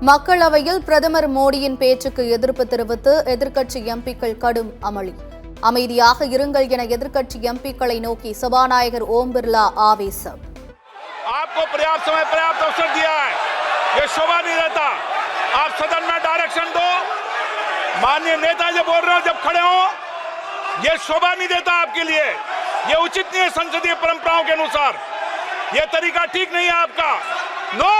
மக்களவையில் பிரதமர் மோடியின் பேச்சுக்கு எதிர்ப்பு தெரிவித்து எதிர்க்கட்சி எம்பிக்கள் கடும் அமளி. அமைதியாக இருங்கள் என எதிர்க்கட்சி எம்பிக்களை நோக்கி சபாநாயகர் ஓம் பிர்லா ஆவேசம். आपको पर्याप्त समय पर्याप्त अवसर दिया है, ये शोभा नहीं रहता। आप सदन में डायरेक्शन दो, माननीय नेता जब बोल रहे हो जब खड़े हो, ये शोभा नहीं देता आपके लिए, ये उचित नहीं है संसदीय परंपराओं के अनुसार, ये तरीका ठीक नहीं है आपका। नो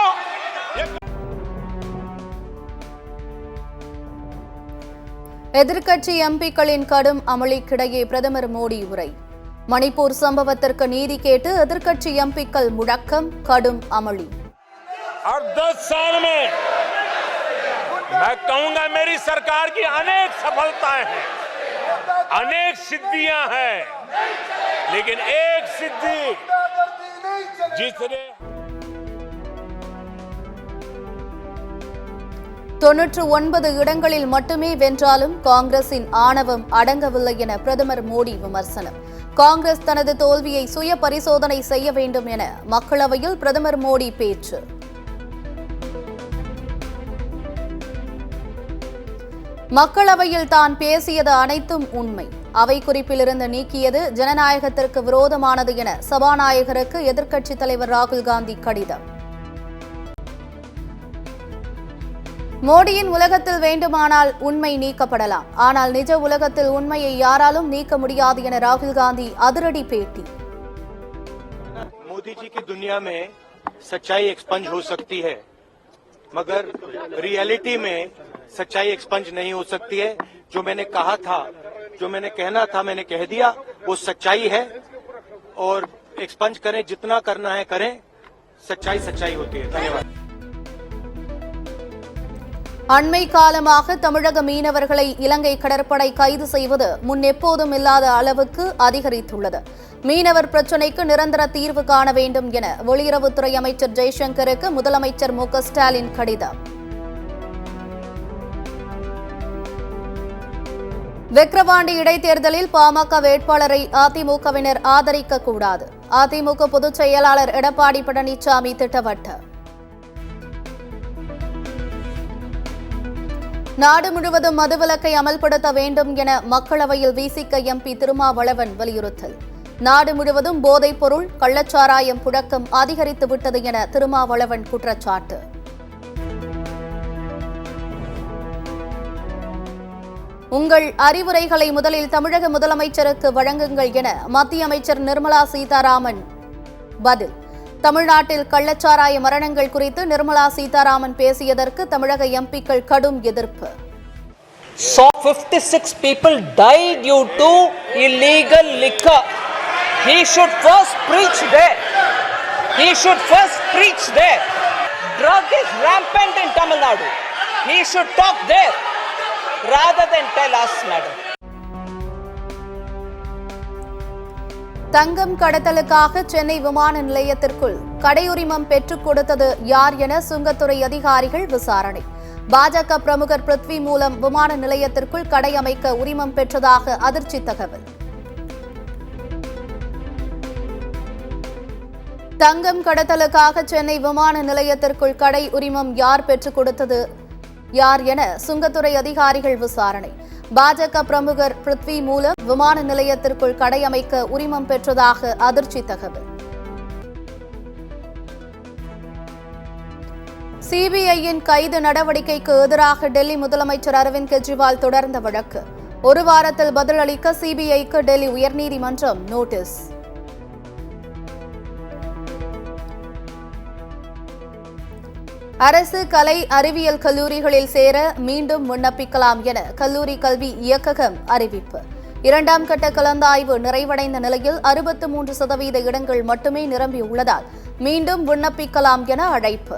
எதிர்க்கட்சி எம்பிக்களின் கடும் அமளிக்கிடையே பிரதமர் மோடி உரை. மணிப்பூர் சம்பவத்திற்கு நீதி கேட்டு எதிர்க்கட்சி எம்பிக்கள் முழக்கம், கடும் அமளி. और 10 साल में मैं कहूंगा मेरी सरकार की अनेक सफलताएं हैं, अनेक सिद्धियां हैं, लेकिन एक सिद्धि जिसने 99 இடங்களில் மட்டுமே வென்றாலும் காங்கிரசின் ஆணவம் அடங்கவில்லை என பிரதமர் மோடி விமர்சனம். காங்கிரஸ் தனது தோல்வியை சுய பரிசோதனை செய்ய வேண்டும் என மக்களவையில் பிரதமர் மோடி பேச்சு. மக்களவையில் தான் பேசியது அனைத்தும் உண்மை, அவை குறிப்பிலிருந்து நீக்கியது ஜனநாயகத்திற்கு விரோதமானது என சபாநாயகருக்கு எதிர்க்கட்சித் தலைவர் ராகுல் காந்தி கடிதம். மோடியின் உலகத்தில் வேண்டுமானால் உண்மை நீக்கப்படலாம், ஆனால் நிஜ உலகத்தில் உண்மையை யாராலும் நீக்க முடியாது என ராகுல் காந்தி அதிரடி பேட்டி. मोदी जी की दुनिया में सच्चाई एक्सपंज हो सकती है, मगर रियलिटी में सच्चाई एक्सपंज नहीं हो सकती है। जो मैंने कहा था, जो मैंने कहना था, मैंने कह दिया, वो सच्चाई है। और एक्सपंज करें, जितना करना है करें, सच्चाई सच्चाई होती है। धन्यवाद। அண்மை காலமாக தமிழக மீனவர்களை இலங்கை கடற்படை கைது செய்வது முன் எப்போதும் இல்லாத அளவுக்கு அதிகரித்துள்ளது. மீனவர் பிரச்சினைக்கு நிரந்தர தீர்வு காண வேண்டும் என வெளியுறவுத்துறை அமைச்சர் ஜெய்சங்கருக்கு முதலமைச்சர் மு க ஸ்டாலின் கடிதம். விக்கிரவாண்டி இடைத்தேர்தலில் பாமக வேட்பாளரை அதிமுகவினர் ஆதரிக்க கூடாது, அதிமுக பொதுச் செயலாளர் எடப்பாடி பழனிசாமி திட்டவட்டம். நாடு முழுவதும் மதுவிலக்கை அமல்படுத்த வேண்டும் என மக்களவையில் விசிக எம்பி திருமாவளவன் வலியுறுத்தல். நாடு முழுவதும் போதைப் பொருள், கள்ளச்சாராயம் புழக்கம் அதிகரித்துவிட்டது என திருமாவளவன் குற்றச்சாட்டு. உங்கள் அறிவுரைகளை முதலில் தமிழக முதலமைச்சருக்கு வழங்குங்கள் என மத்திய அமைச்சர் நிர்மலா சீதாராமன் பதில். தமிழ்நாட்டில் கள்ளச்சாராய மரணங்கள் குறித்து நிர்மலா சீதாராமன் பேசியதற்கு தமிழக எம்பிக்கள் கடும் எதிர்ப்பு. 56 people died due to illegal liquor. He should first preach there. He should first preach there. Drug is rampant in Tamil Nadu. He should talk there rather than tell us, madam. தங்கம் கடத்தலுக்காக சென்னை விமான நிலையத்திற்குள் கடையுரிமம் பெற்றுக் கொடுத்தது யார் என சுங்கத்துறை அதிகாரிகள் விசாரணை. பாஜக பிரமுகர் பிருத்வி மூலம் விமான நிலையத்திற்குள் கடை அமைக்க உரிமம் பெற்றதாக அதிர்ச்சி தகவல். தங்கம் கடத்தலுக்காக சென்னை விமான நிலையத்திற்குள் கடை உரிமம் யார் பெற்றுக் கொடுத்தது யார் என சுங்கத்துறை அதிகாரிகள் விசாரணை. பாஜக பிரமுகர் பிருத்வி மூலம் விமான நிலையத்திற்குள் கடை அமைக்க உரிமம் பெற்றதாக அதிர்ச்சி தகவல். சிபிஐயின் கைது நடவடிக்கைக்கு எதிராக டெல்லி முதலமைச்சர் அரவிந்த் கெஜ்ரிவால் தொடர்ந்த வழக்கு. ஒரு வாரத்தில் பதிலளிக்க சிபிஐக்கு டெல்லி உயர்நீதிமன்றம் நோட்டீஸ். அரசு கலை அறிவியல் கல்லூரிகளில் சேர மீண்டும் விண்ணப்பிக்கலாம் என கல்லூரி கல்வி இயக்ககம் அறிவிப்பு. 2ஆம் கட்ட கலந்தாய்வு நிறைவடைந்த நிலையில் 63% இடங்கள் மட்டுமே நிரம்பியுள்ளதால் மீண்டும் விண்ணப்பிக்கலாம் என அழைப்பு.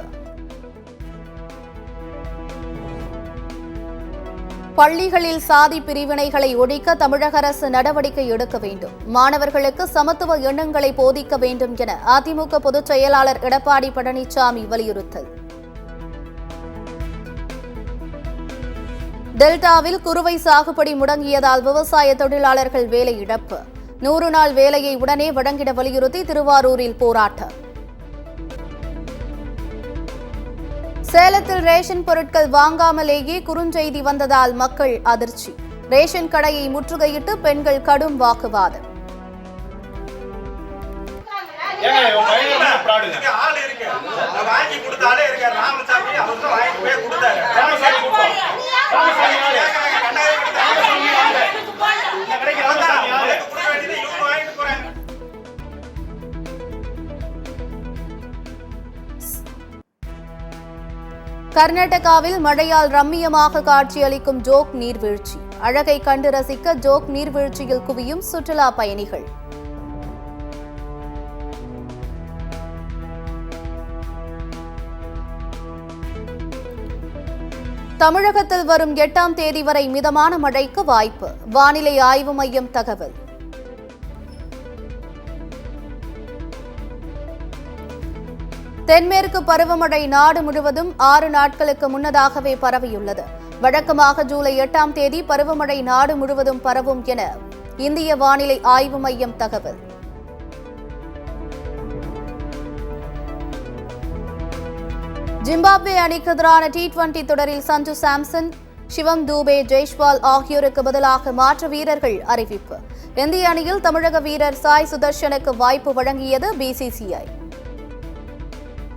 பள்ளிகளில் சாதி பிரிவினைகளை ஒழிக்க தமிழக அரசு நடவடிக்கை எடுக்க வேண்டும், மாணவர்களுக்கு சமத்துவ எண்ணங்களை போதிக்க வேண்டும் என அதிமுக பொதுச் செயலாளர் எடப்பாடி பழனிசாமி வலியுறுத்தல். டெல்டாவில் குறுவை சாகுபடி முடங்கியதால் விவசாய தொழிலாளர்கள் வேலை இழப்பு. 100 நாள் வேலையை உடனே வழங்கிட வலியுறுத்தி திருவாரூரில் போராட்டம். சேலத்தில் ரேஷன் பொருட்கள் வாங்காமலேயே குறுஞ்செய்தி வந்ததால் மக்கள் அதிர்ச்சி. ரேஷன் கடையை முற்றுகையிட்டு பெண்கள் கடும் வாக்குவாதம். கர்நாடகாவில் மழையால் ரம்மியமாக காட்சியளிக்கும் ஜோக் நீர்வீழ்ச்சி. அழகை கண்டு ரசிக்க ஜோக் நீர்வீழ்ச்சியில் குவியும் சுற்றுலா பயணிகள். தமிழகத்தில் வரும் 8ஆம் தேதி வரை மிதமான மழைக்கு வாய்ப்பு. வானிலை ஆய்வு மையம் தகவல். தென்மேற்கு பருவமழை நாடு முழுவதும் 6 நாட்களுக்கு முன்னதாகவே பரவியுள்ளது. வழக்கமாக ஜூலை 8ஆம் தேதி பருவமழை நாடு முழுவதும் பரவும் என இந்திய வானிலை ஆய்வு மையம் தகவல். ஜிம்பாப்வே அணிக்கு எதிரான T20 தொடரில் சஞ்சு சாம்சன், சிவம் தூபே, ஜெய்ஷ்வால் ஆகியோருக்கு பதிலாக மாற்று வீரர்கள் அறிவிப்பு. இந்திய அணியில் தமிழக வீரர் சாய் சுதர்ஷனுக்கு வாய்ப்பு வழங்கியது BCCI.